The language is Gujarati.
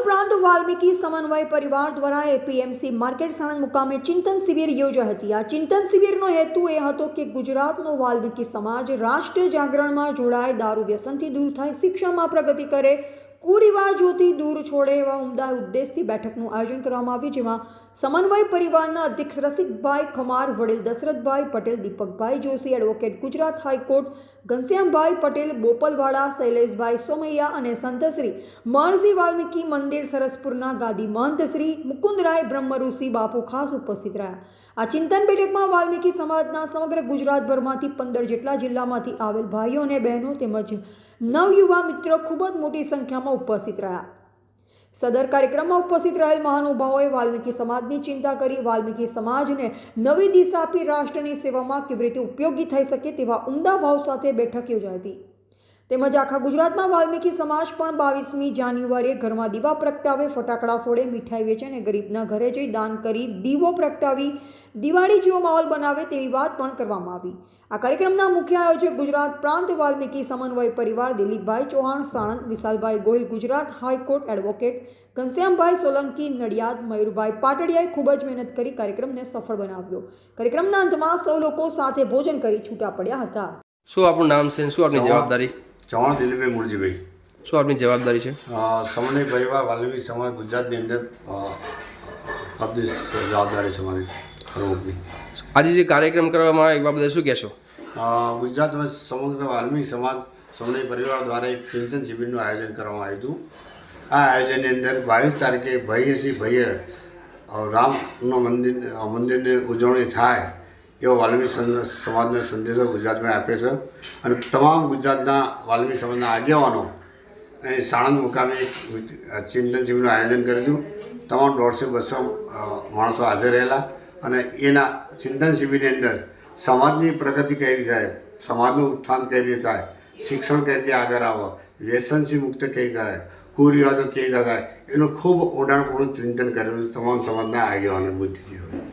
પ્રાંત વાલ્મીકી સમન્વય પરિવાર દ્વારા એપીએમસી માર્કેટ સાણંદ મુકામે ચિંતન શિબિર યોજાઈ હતી। આ ચિંતન શિબિરનો હેતુ એ હતો કે ગુજરાતનો વાલ્મીકી સમાજ રાષ્ટ્રીય જાગરણમાં જોડાય, દારૂ વ્યસનથી દૂર થાય, શિક્ષણમાં પ્રગતિ કરે, કુરિવાજોથી દૂર છોડે એવા ઉમદા ઉદ્દેશથી બેઠકનું આયોજન કરવામાં આવ્યું, જેમાં સમન્વય પરિવારના અધ્યક્ષ રસિકભાઈ ખમાર, વડીલ દશરથભાઈ પટેલ, દીપકભાઈ જોશી, એડવોકેટ ગુજરાત હાઈકોર્ટ ઘનશ્યામભાઈ પટેલ, બોપલવાડા શૈલેષભાઈ સોમૈયા અને સંતશ્રી મહર્ષિ વાલ્મીકી મંદિર સરસપુરના ગાદી મહંત શ્રી મુકુંદરાય બ્રહ્મઋષિ બાપુ ખાસ ઉપસ્થિત રહ્યા। આ ચિંતન બેઠકમાં વાલ્મીકી સમાજના સમગ્ર ગુજરાતભરમાંથી 15 જેટલા જિલ્લામાંથી આવેલ ભાઈઓ અને બહેનો તેમજ નવયુવા મિત્રો ખૂબ જ મોટી સંખ્યામાં ઉપસ્થિત રહ્યા। સદર કાર્યક્રમમાં ઉપસ્થિત રહેલ મહાનુભાવોએ વાલ્મીકી સમાજની ચિંતા કરી વાલ્મીકી સમાજને નવી દિશા આપી રાષ્ટ્રની સેવામાં કેવી રીતે ઉપયોગી થઈ શકે તેવા ઉમદા ભાવ સાથે બેઠક યોજાઈ હતી। તેમજ આખા ગુજરાતમાં વાલ્મીકી સમાજ પણ 22મી જાન્યુઆરીએ ઘરમાં દીવા પ્રગટાવે, ફટાકડા ફોડે, મીઠાઈ વેચે અને ગરીબના ઘરે જઈ દાન કરી દીવો પ્રગટાવી દિવાળી જેવો માહોલ બનાવે તેવી વાત પણ કરવામાં આવી। આ કાર્યક્રમના મુખ્ય આયોજક ગુજરાત પ્રાંત વાલ્મીકી સમન્વય પરિવાર દિલીપભાઈ ચૌહાણ સાણંદ, વિશાલભાઈ ગોહિલ ગુજરાત હાઈકોર્ટ, એડવોકેટ ઘનશ્યામભાઈ સોલંકી નડિયાદ, મયુરભાઈ પાટડિયાએ ખૂબ જ મહેનત કરી કાર્યક્રમને સફળ બનાવ્યો। કાર્યક્રમના અંતમાં સૌ લોકો સાથે ભોજન કરી છૂટા પડ્યા હતા। શું આપનું નામ છે, શું આપની જવાબદારી? ચૌહાણ દિલીપભાઈ મુરજીભાઈ। શું આપની જવાબદારી છે? સમન્વય પરિવાર વાલ્મીકી સમાજ ગુજરાતની અંદર ફરજી જવાબદારી છે મારી પ્રમુખની। આજે જે કાર્યક્રમ કરવામાં આવે એ બાબતે શું કહેશો? ગુજરાતમાં સમગ્ર વાલ્મીકી સમાજ સમન્વય પરિવાર દ્વારા એક ચિંતન શિબિરનું આયોજન કરવામાં આવ્યું હતું। આ આયોજનની અંદર 22 તારીખે ભય્ય રામનો મંદિરની ઉજવણી થાય એવો વાલ્મીકી સમાજનો સંદેશો ગુજરાતમાં આપે છે અને તમામ ગુજરાતના વાલ્મીકી સમાજના આગેવાનો અહીં સાણંદ મુકામે એક ચિંતન શિબિરનું આયોજન કર્યું હતું। તમામ 150-200 માણસો હાજર રહેલા અને એના ચિંતન શિબિરની અંદર સમાજની પ્રગતિ કઈ રીતે થાય, સમાજનું ઉત્થાન કઈ રીતે થાય, શિક્ષણ કઈ રીતે આગળ આવે, વ્યસનથી મુક્ત કઈ રીતે થાય, કુરિવાજો કઈ રીતે થાય, એનું ખૂબ ઊંડાણપૂર્વક ચિંતન કરેલું તમામ સમાજના આગેવાનો બુદ્ધિજીવીઓએ।